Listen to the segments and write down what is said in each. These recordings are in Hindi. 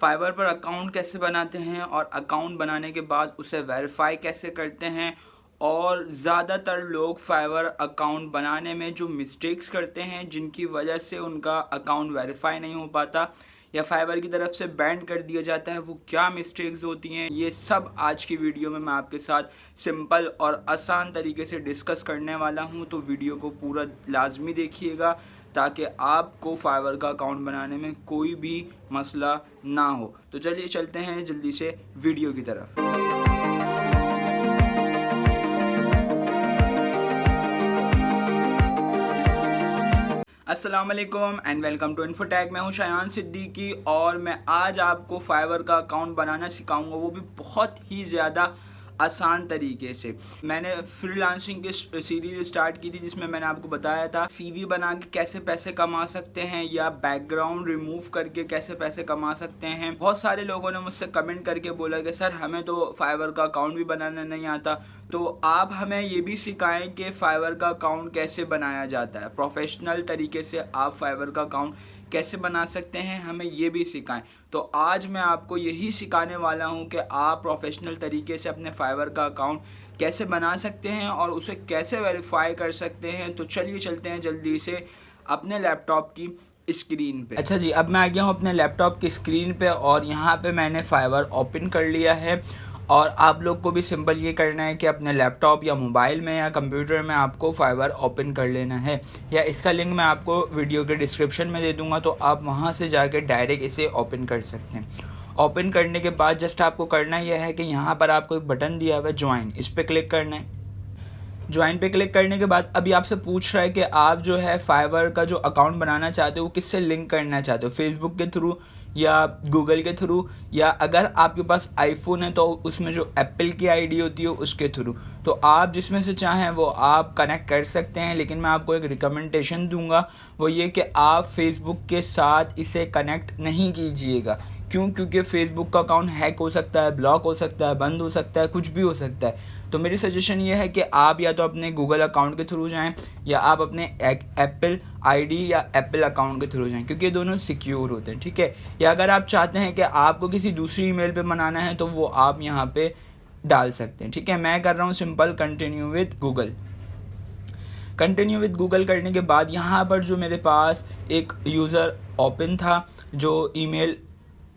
फाइवर पर अकाउंट कैसे बनाते हैं और अकाउंट बनाने के बाद उसे वेरीफाई कैसे करते हैं, और ज़्यादातर लोग फाइवर अकाउंट बनाने में जो मिस्टेक्स करते हैं जिनकी वजह से उनका अकाउंट वेरीफाई नहीं हो पाता या फाइवर की तरफ से बैन कर दिया जाता है, वो क्या मिस्टेक्स होती हैं, ये सब आज की वीडियो में मैं आपके साथ सिंपल और आसान तरीके से डिस्कस करने वाला हूं। तो वीडियो को पूरा लाजमी देखिएगा ताकि आपको फाइवर का अकाउंट बनाने में कोई भी मसला ना हो। तो चलिए चलते हैं जल्दी से वीडियो की तरफ। अस्सलाम वालेकुम एंड वेलकम टू इन्फोटेक। मैं हूं शायान सिद्दीकी और मैं आज आपको फाइवर का अकाउंट बनाना सिखाऊंगा, वो भी बहुत ही ज़्यादा आसान तरीके से। मैंने फ्रीलांसिंग की सीरीज़ स्टार्ट की थी जिसमें मैंने आपको बताया था सीवी बना के कैसे पैसे कमा सकते हैं या बैकग्राउंड रिमूव करके कैसे पैसे कमा सकते हैं। बहुत सारे लोगों ने मुझसे कमेंट करके बोला कि सर हमें तो फाइवर का अकाउंट भी बनाना नहीं आता, तो आप हमें ये भी सिखाएं कि फाइवर का अकाउंट कैसे बनाया जाता है, प्रोफेशनल तरीके से आप फाइवर का अकाउंट कैसे बना सकते हैं, हमें ये भी सिखाएं। तो आज मैं आपको यही सिखाने वाला हूं कि आप प्रोफेशनल तरीके से अपने फाइवर का अकाउंट कैसे बना सकते हैं और उसे कैसे वेरीफाई कर सकते हैं। तो चलिए चलते हैं जल्दी से अपने लैपटॉप की स्क्रीन पे। अच्छा जी, अब मैं आ गया हूं अपने लैपटॉप की स्क्रीन पे और यहाँ पे मैंने फाइवर ओपन कर लिया है। और आप लोग को भी सिंपल ये करना है कि अपने लैपटॉप या मोबाइल में या कंप्यूटर में आपको फाइवर ओपन कर लेना है, या इसका लिंक मैं आपको वीडियो के डिस्क्रिप्शन में दे दूंगा, तो आप वहां से जाकर डायरेक्ट इसे ओपन कर सकते हैं। ओपन करने के बाद जस्ट आपको करना यह है कि यहाँ पर आपको एक बटन दिया हुआ है ज्वाइन, इस पर क्लिक करना है। ज्वाइन पे क्लिक करने के बाद अभी आपसे पूछ रहा है कि आप जो है फाइवर का जो अकाउंट बनाना चाहते हो वो किससे लिंक करना चाहते हो, फेसबुक के थ्रू या गूगल के थ्रू, या अगर आपके पास आईफोन है तो उसमें जो एप्पल की आईडी होती है उसके थ्रू। तो आप जिसमें से चाहें वो आप कनेक्ट कर सकते हैं, लेकिन मैं आपको एक रिकमेंडेशन दूंगा, वो ये कि आप फेसबुक के साथ इसे कनेक्ट नहीं कीजिएगा। क्यों? क्योंकि फेसबुक का अकाउंट हैक हो सकता है, ब्लॉक हो सकता है, बंद हो सकता है, कुछ भी हो सकता है। तो मेरी सजेशन ये है कि आप या तो अपने गूगल अकाउंट के थ्रू जाएं या आप अपने एप्पल आईडी या एप्पल अकाउंट के थ्रू जाएं, क्योंकि ये दोनों सिक्योर होते हैं, ठीक है। या अगर आप चाहते हैं कि आपको किसी दूसरी ईमेल पे बनाना है तो वो आप यहाँ पे डाल सकते हैं, ठीक है। मैं कर रहा हूँ simple continue with Google. Continue with Google करने के बाद यहाँ पर जो मेरे पास एक यूज़र ओपन था, जो ईमेल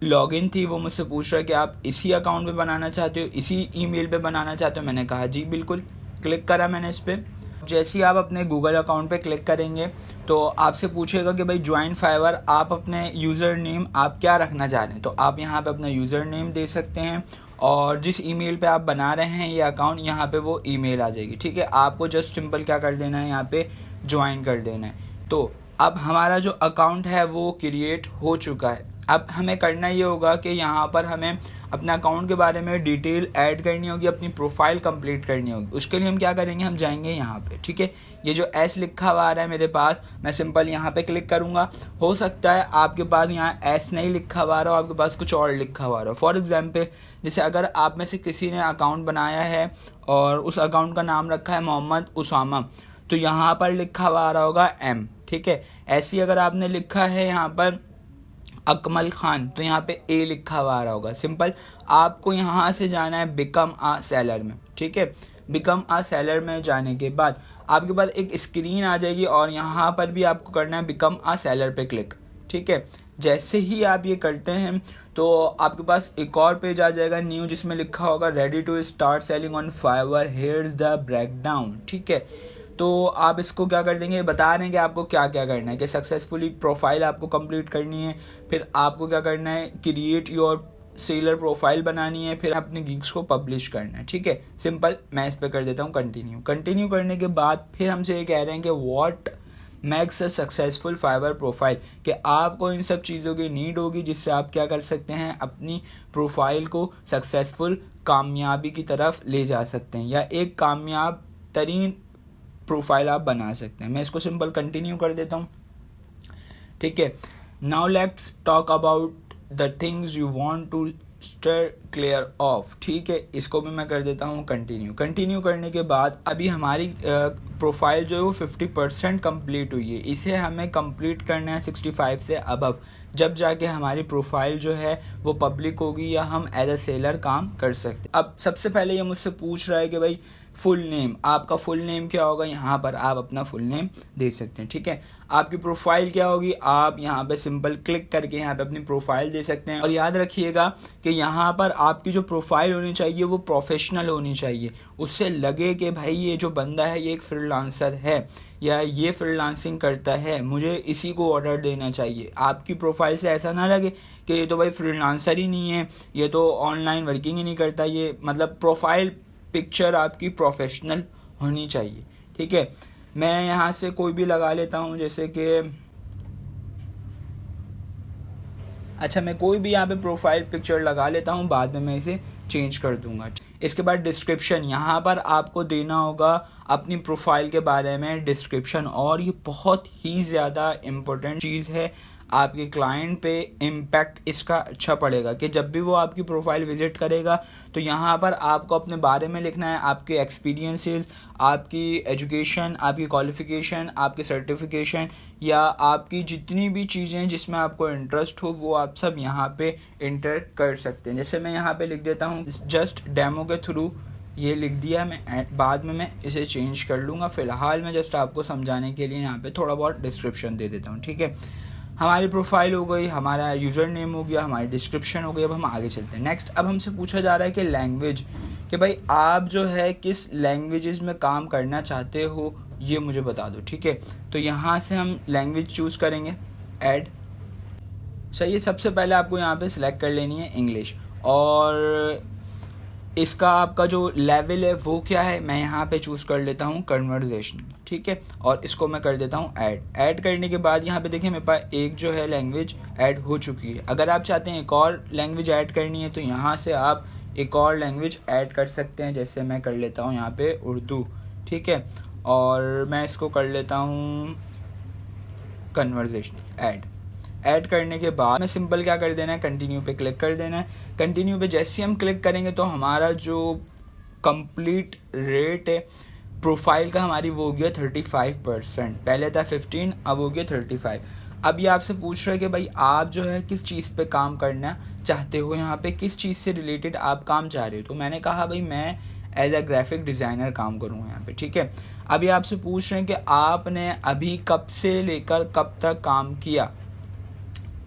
लॉगिन थी, वो मुझसे पूछ रहा है कि आप इसी अकाउंट पे बनाना चाहते हो, इसी ईमेल पे बनाना चाहते हो। मैंने कहा जी बिल्कुल, क्लिक करा मैंने इस पर। जैसे ही आप अपने गूगल अकाउंट पे क्लिक करेंगे तो आपसे पूछेगा कि भाई ज्वाइन फाइवर, आप अपने यूज़र नेम आप क्या रखना चाह रहे हैं। तो आप यहाँ पे अपना यूज़र नेम दे सकते हैं और जिस ईमेल पे आप बना रहे हैं ये अकाउंट, यहाँ पे वो ईमेल आ जाएगी, ठीक है। आपको जस्ट सिंपल क्या कर देना है, यहाँ पे ज्वाइन कर देना है। तो अब हमारा जो अकाउंट है वो क्रिएट हो चुका है। अब हमें करना ये होगा कि यहाँ पर हमें अपने अकाउंट के बारे में डिटेल ऐड करनी होगी, अपनी प्रोफाइल कंप्लीट करनी होगी। उसके लिए हम क्या करेंगे, हम जाएंगे यहाँ पे, ठीक है। ये जो एस लिखा हुआ आ रहा है मेरे पास, मैं सिंपल यहाँ पे क्लिक करूँगा। हो सकता है आपके पास यहाँ एस नहीं लिखा हुआ रहा हो, आपके पास कुछ और लिखा हुआ रहा हो। फॉर एग्जाम्पल, जैसे अगर आप में से किसी ने अकाउंट बनाया है और उस अकाउंट का नाम रखा है मोहम्मद उसामा, तो यहाँ पर लिखा हुआ आ रहा होगा एम, ठीक है। ऐसी अगर आपने लिखा है यहाँ पर अकमल खान, तो यहाँ पे ए लिखा हुआ आ रहा होगा। सिंपल आपको यहाँ से जाना है बिकम आ सेलर में, ठीक है। बिकम आ सेलर में जाने के बाद आपके पास एक स्क्रीन आ जाएगी और यहाँ पर भी आपको करना है बिकम आ सेलर पे क्लिक, ठीक है। जैसे ही आप ये करते हैं तो आपके पास एक और पेज आ जाएगा न्यू, जिसमें लिखा होगा ready to start selling on Fiverr, here is the breakdown, ठीक है। तो आप इसको क्या कर देंगे, बता रहे हैं कि आपको क्या क्या करना है, कि सक्सेसफुली प्रोफाइल आपको कंप्लीट करनी है, फिर आपको क्या करना है, क्रिएट योर सेलर प्रोफाइल बनानी है, फिर अपने गिग्स को पब्लिश करना है, ठीक है। सिंपल मैं इस पर कर देता हूँ कंटिन्यू। कंटिन्यू करने के बाद फिर हमसे ये कह रहे हैं कि what makes a successful Fiverr profile, कि आपको इन सब चीज़ों की नीड होगी जिससे आप क्या कर सकते हैं, अपनी प्रोफाइल को सक्सेसफुल कामयाबी की तरफ ले जा सकते हैं, या एक कामयाब तरीन प्रोफाइल आप बना सकते हैं। मैं इसको सिंपल कंटिन्यू कर देता हूँ, ठीक है। Now let's talk about the things you want to steer clear of, ठीक है। इसको भी मैं कर देता हूँ कंटिन्यू। कंटिन्यू करने के बाद अभी हमारी प्रोफाइल जो है वो 50% कंप्लीट हुई है, इसे हमें कंप्लीट करना है 65 से अबव, जब जाके हमारी प्रोफाइल जो है वो पब्लिक होगी या हम एज अ सेलर काम कर सकते। अब सबसे पहले ये मुझसे पूछ रहा है कि भाई फुल नेम, आपका फुल नेम क्या होगा। यहाँ पर आप अपना फुल नेम दे सकते हैं, ठीक है। आपकी प्रोफाइल क्या होगी, आप यहाँ पे सिंपल क्लिक करके यहाँ पे अपनी प्रोफाइल दे सकते हैं। और याद रखिएगा कि यहाँ पर आपकी जो प्रोफाइल होनी चाहिए वो प्रोफेशनल होनी चाहिए, उससे लगे कि भाई ये जो बंदा है ये एक फ्रीलांसर है या ये फ्रीलांसिंग करता है, मुझे इसी को ऑर्डर देना चाहिए। आपकी प्रोफाइल से ऐसा ना लगे कि ये तो भाई फ्रीलांसर ही नहीं है, ये तो ऑनलाइन वर्किंग ही नहीं करता, ये मतलब प्रोफाइल पिक्चर आपकी प्रोफेशनल होनी चाहिए, ठीक है। मैं यहाँ से कोई भी लगा लेता हूँ, जैसे कि अच्छा मैं कोई भी यहाँ पे प्रोफाइल पिक्चर लगा लेता हूँ, बाद में मैं इसे चेंज कर दूंगा। इसके बाद डिस्क्रिप्शन, यहाँ पर आपको देना होगा अपनी प्रोफाइल के बारे में डिस्क्रिप्शन, और ये बहुत ही ज़्यादा इम्पोर्टेंट चीज़ है। आपके क्लाइंट पे इम्पैक्ट इसका अच्छा पड़ेगा कि जब भी वो आपकी प्रोफाइल विजिट करेगा तो यहाँ पर आपको अपने बारे में लिखना है, आपके एक्सपीरियंसेस, आपकी एजुकेशन, आपकी क्वालिफ़िकेशन, आपके सर्टिफिकेशन या आपकी जितनी भी चीज़ें हैं जिसमें आपको इंटरेस्ट हो वो आप सब यहाँ पे इंटर कर सकते हैं। जैसे मैं यहाँ पे लिख देता हूँ जस्ट डेमो के थ्रू, ये लिख दिया मैं, बाद में मैं इसे चेंज कर लूँगा। फ़िलहाल मैं जस्ट आपको समझाने के लिए यहाँ पे थोड़ा बहुत डिस्क्रिप्शन दे देता हूँ, ठीक है। हमारी प्रोफाइल हो गई, हमारा यूज़र नेम हो गया, हमारी डिस्क्रिप्शन हो गई। अब हम आगे चलते हैं। नेक्स्ट अब हमसे पूछा जा रहा है कि लैंग्वेज, कि भाई आप जो है किस लैंग्वेजेस में काम करना चाहते हो ये मुझे बता दो, ठीक है। तो यहाँ से हम लैंग्वेज चूज़ करेंगे, ऐड, सही है। सबसे पहले आपको यहाँ पे सिलेक्ट कर लेनी है इंग्लिश, और इसका आपका जो लेवल है वो क्या है, मैं यहाँ पे चूज़ कर लेता हूँ कन्वर्सेशनल, ठीक है। और इसको मैं कर देता हूँ ऐड करने के बाद यहाँ पे देखिए मेरे पास एक जो है लैंग्वेज ऐड हो चुकी है। अगर आप चाहते हैं एक और लैंग्वेज ऐड करनी है तो यहाँ से आप एक और लैंग्वेज ऐड कर सकते हैं। जैसे मैं कर लेता हूँ यहाँ पे उर्दू, ठीक है, और मैं इसको कर लेता हूँ कन्वर्सेशनल। ऐड करने के बाद मैं सिंपल क्या कर देना है, कंटिन्यू पे क्लिक कर देना है। कंटिन्यू पे जैसे ही हम क्लिक करेंगे तो हमारा जो कंप्लीट रेट है प्रोफाइल का हमारी वो हो गया 35%, पहले था 15 अब हो गया 35। अब ये आपसे पूछ रहा है कि भाई आप जो है किस चीज़ पे काम करना चाहते हो, यहाँ पे किस चीज़ से रिलेटेड आप काम चाह रहे हो। तो मैंने कहा भाई मैं एज अ ग्राफिक डिज़ाइनर काम करूँगा यहाँ पे, ठीक है। अब ये आपसे पूछ रहे हैं कि आपने अभी कब से लेकर कब तक काम किया,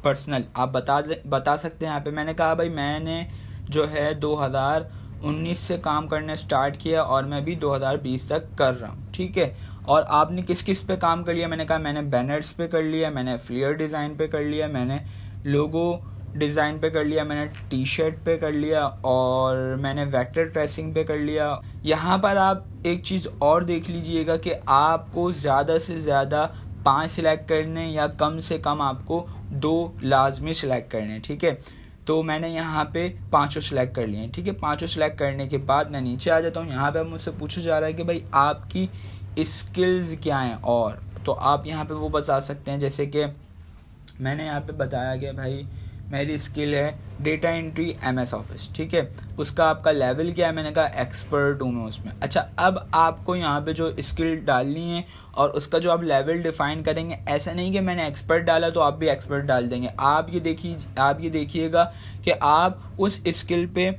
पर्सनल आप बता सकते हैं यहाँ पे। मैंने कहा भाई मैंने जो है 2019 से काम करना स्टार्ट किया और मैं भी 2020 तक कर रहा हूँ, ठीक है। और आपने किस किस पे काम कर लिया, मैंने कहा मैंने बैनर्स पे कर लिया, मैंने फ्लेयर डिज़ाइन पे कर लिया, मैंने लोगो डिज़ाइन पे कर लिया, मैंने टी शर्ट पे कर लिया और मैंने वेक्टर ट्रेसिंग पे कर लिया। यहाँ पर आप एक चीज़ और देख लीजिएगा कि आपको ज़्यादा से ज़्यादा 5 सिलेक्ट करने या कम से कम आपको 2 लाजमी सिलेक्ट करने, ठीक है। तो मैंने यहाँ पे 5 सिलेक्ट कर लिए हैं, ठीक है। 5 सिलेक्ट करने के बाद मैं नीचे आ जाता हूँ। यहाँ पे मुझसे पूछा जा रहा है कि भाई आपकी स्किल्स क्या हैं, और तो आप यहाँ पे वो बता सकते हैं। जैसे कि मैंने यहाँ पे बताया कि भाई मेरी स्किल है डेटा एंट्री MS ऑफिस, ठीक है। उसका आपका लेवल क्या है, मैंने कहा एक्सपर्ट हूँ मैं उसमें। अच्छा अब आपको यहाँ पे जो स्किल डालनी है और उसका जो आप लेवल डिफाइन करेंगे, ऐसा नहीं कि मैंने एक्सपर्ट डाला तो आप भी एक्सपर्ट डाल देंगे। आप ये देखिएगा कि आप उस स्किल पे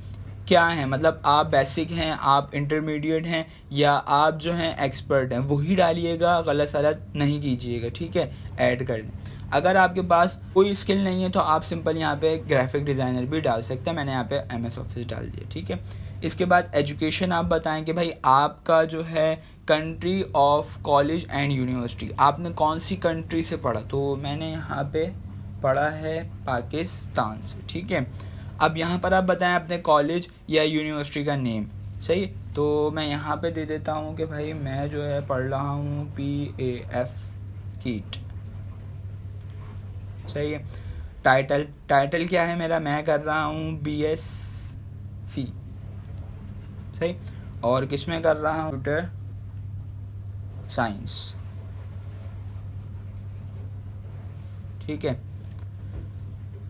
क्या हैं, मतलब आप बेसिक हैं, आप इंटरमीडिएट हैं या आप जो हैं एक्सपर्ट हैं, वही डालिएगा, गलत सलत नहीं कीजिएगा, ठीक है। ऐड कर दें। अगर आपके पास कोई स्किल नहीं है तो आप सिंपल यहाँ पे ग्राफिक डिज़ाइनर भी डाल सकते हैं। मैंने यहाँ पे MS ऑफिस डाल दिया, ठीक है। इसके बाद एजुकेशन आप बताएं कि भाई आपका जो है country of college and university, आपने कौन सी कंट्री से पढ़ा। तो मैंने यहाँ पे पढ़ा है पाकिस्तान से, ठीक है। अब यहाँ पर आप बताएं अपने कॉलेज या यूनिवर्सिटी का नेम, सही। तो मैं यहाँ पे दे देता हूँ कि भाई मैं जो है पढ़ रहा हूँ PAF कीट, सही है। टाइटल क्या है मेरा, मैं कर रहा हूँ BSc, सही। और किस में कर रहा हूँ, कंप्यूटर साइंस, ठीक है।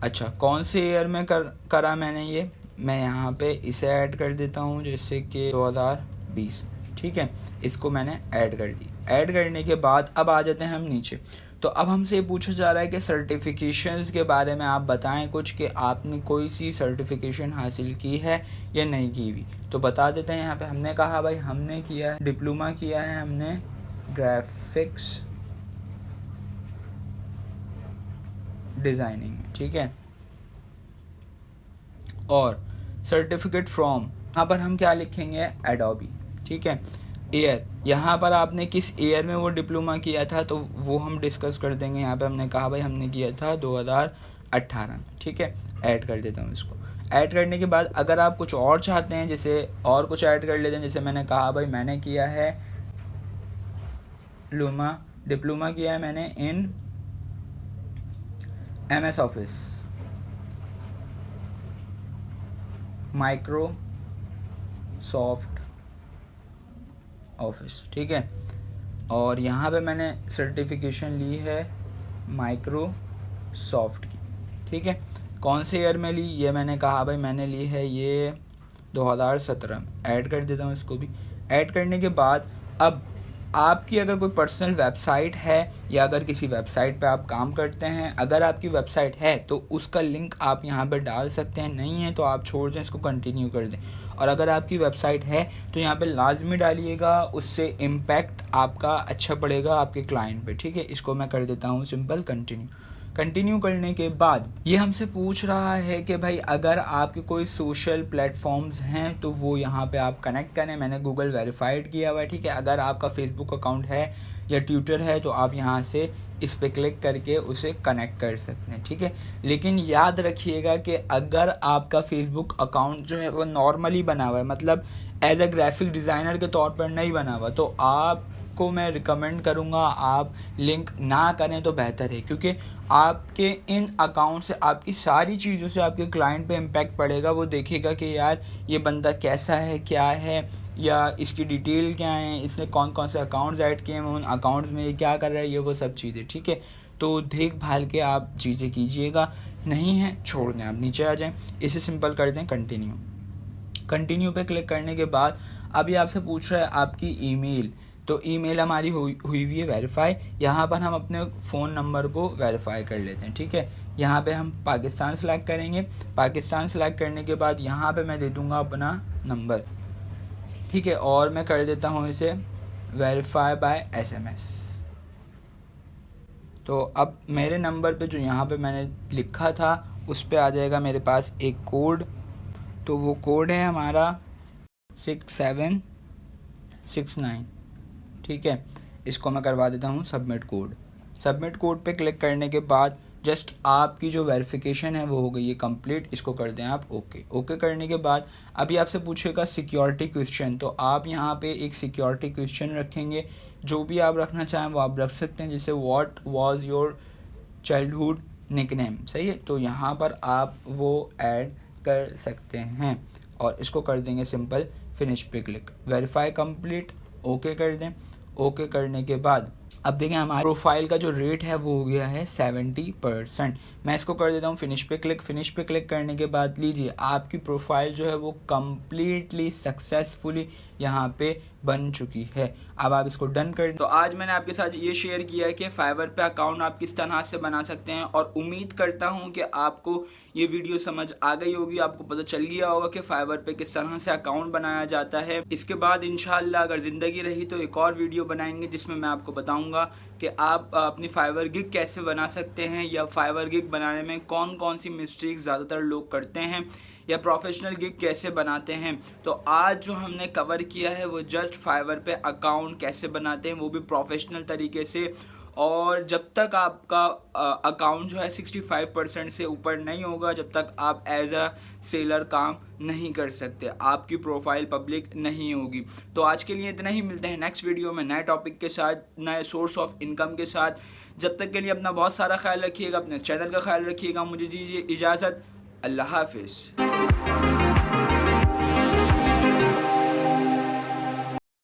अच्छा कौन से ईयर में करा मैंने ये, मैं यहाँ पे इसे ऐड कर देता हूँ, जैसे कि 2020, ठीक है। इसको मैंने ऐड कर दी। ऐड करने के बाद अब आ जाते हैं हम नीचे। तो अब हमसे ये पूछा जा रहा है कि सर्टिफिकेशंस के बारे में आप बताएं कुछ, कि आपने कोई सी सर्टिफिकेशन हासिल की है या नहीं की हुई। तो बता देते हैं यहाँ पे। हमने कहा भाई हमने किया है डिप्लोमा किया है हमने ग्राफिक्स डिज़ाइनिंग में, ठीक है। और सर्टिफिकेट फ्रॉम, यहाँ पर हम क्या लिखेंगे, एडोबी, ठीक है। ईयर, यहाँ पर आपने किस ईयर में वो डिप्लोमा किया था तो वो हम डिस्कस कर देंगे। यहाँ पे हमने कहा भाई हमने किया था 2018 में, ठीक है। ऐड कर देता हूँ इसको। ऐड करने के बाद अगर आप कुछ और चाहते हैं, जैसे और कुछ ऐड कर लेते हैं, जैसे मैंने कहा भाई मैंने किया है डिप्लोमा किया है मैंने इन MS ऑफिस, माइक्रोसॉफ्ट ऑफिस, ठीक है। और यहाँ पे मैंने सर्टिफिकेशन ली है माइक्रोसॉफ्ट की, ठीक है। कौन से ईयर में ली, ये मैंने कहा भाई मैंने ली है ये 2017 में। ऐड कर देता हूँ इसको भी। ऐड करने के बाद अब आपकी अगर कोई पर्सनल वेबसाइट है या अगर किसी वेबसाइट पे आप काम करते हैं, अगर आपकी वेबसाइट है तो उसका लिंक आप यहाँ पे डाल सकते हैं, नहीं है तो आप छोड़ दें, इसको कंटिन्यू कर दें। और अगर आपकी वेबसाइट है तो यहाँ पे लाजमी डालिएगा, उससे इम्पैक्ट आपका अच्छा पड़ेगा आपके क्लाइंट पे, ठीक है। इसको मैं कर देता हूँ सिंपल कंटिन्यू करने के बाद ये हमसे पूछ रहा है कि भाई अगर आपके कोई सोशल प्लेटफॉर्म्स हैं तो वो यहाँ पे आप कनेक्ट करें। मैंने गूगल वेरीफाइड किया हुआ है, ठीक है। अगर आपका फेसबुक अकाउंट है या ट्विटर है तो आप यहाँ से इस पे क्लिक करके उसे कनेक्ट कर सकते हैं, ठीक है। लेकिन याद रखिएगा कि अगर आपका फेसबुक अकाउंट जो है वो नॉर्मली बना हुआ है, मतलब एज अ ग्राफिक डिज़ाइनर के तौर पर नहीं बना हुआ, तो आपको मैं रिकमेंड करूँगा आप लिंक ना करें तो बेहतर है, क्योंकि आपके इन अकाउंट से आपकी सारी चीज़ों से आपके क्लाइंट पे इम्पैक्ट पड़ेगा। वो देखेगा कि यार ये बंदा कैसा है, क्या है, या इसकी डिटेल क्या है, इसने कौन कौन से अकाउंट्स ऐड किए हैं, उन अकाउंट्स में ये क्या कर रहा है, ये वो सब चीज़ें, ठीक है। तो देखभाल के आप चीज़ें कीजिएगा, नहीं है छोड़ दें, आप नीचे आ जाएं, इसे सिंपल कर दें कंटिन्यू पे क्लिक करने के बाद अभी आपसे पूछ रहा है आपकी ईमेल, तो ईमेल हमारी हुई हुई है वेरीफाई। यहाँ पर हम अपने फ़ोन नंबर को वेरीफाई कर लेते हैं, ठीक है। यहाँ पे हम पाकिस्तान सेलेक्ट करेंगे। पाकिस्तान सेलेक्ट करने के बाद यहाँ पे मैं दे दूँगा अपना नंबर, ठीक है। और मैं कर देता हूँ इसे वेरीफाई बाय SMS। तो अब मेरे नंबर पे जो यहाँ पे मैंने लिखा था उस पे आ जाएगा मेरे पास एक कोड, तो वो कोड है हमारा 6769, ठीक है। इसको मैं करवा देता हूँ सबमिट कोड पे क्लिक करने के बाद जस्ट आपकी जो वेरिफिकेशन है वो हो गई है कंप्लीट। इसको कर दें आप ओके करने के बाद अभी आपसे पूछेगा सिक्योरिटी क्वेश्चन, तो आप यहाँ पे एक सिक्योरिटी क्वेश्चन रखेंगे, जो भी आप रखना चाहें वो आप रख सकते हैं, जैसे what was your childhood nickname, सही है। तो यहाँ पर आप वो ऐड कर सकते हैं और इसको कर देंगे सिंपल फिनिश पे क्लिक। वेरीफाई कंप्लीट, ओके कर दें। ओके करने के बाद अब देखें हमारे प्रोफाइल का जो रेट है वो हो गया है 70%। मैं इसको कर देता हूँ फिनिश पे क्लिक करने के बाद लीजिए आपकी प्रोफाइल जो है वो कम्प्लीटली सक्सेसफुली यहाँ पे बन चुकी है। अब आप इसको डन कर। तो आज मैंने आपके साथ ये शेयर किया है कि फाइवर पे अकाउंट आप किस तरह से बना सकते हैं, और उम्मीद करता हूँ कि आपको ये वीडियो समझ आ गई होगी, आपको पता चल गया होगा कि फाइवर पे किस तरह से अकाउंट बनाया जाता है। इसके बाद इंशाल्लाह अगर ज़िंदगी रही तो एक और वीडियो बनाएंगे जिसमें मैं आपको बताऊँगा कि आप अपनी फाइवर गिग कैसे बना सकते हैं, या फाइवर गिग बनाने में कौन कौन सी मिस्टेक ज़्यादातर लोग करते हैं, या प्रोफेशनल गिग कैसे बनाते हैं। तो आज जो हमने कवर किया है वो जस्ट फाइवर पे अकाउंट कैसे बनाते हैं, वो भी प्रोफेशनल तरीके से। और जब तक आपका अकाउंट जो है 65% से ऊपर नहीं होगा, जब तक आप एज अ सेलर काम नहीं कर सकते, आपकी प्रोफाइल पब्लिक नहीं होगी। तो आज के लिए इतना ही, मिलते हैं नेक्स्ट वीडियो में नए टॉपिक के साथ, नए सोर्स ऑफ इनकम के साथ। जब तक के लिए अपना बहुत सारा ख्याल रखिएगा, अपने चैनल का ख्याल रखिएगा। मुझे दीजिए इजाज़त, अल्लाह हाफिज़।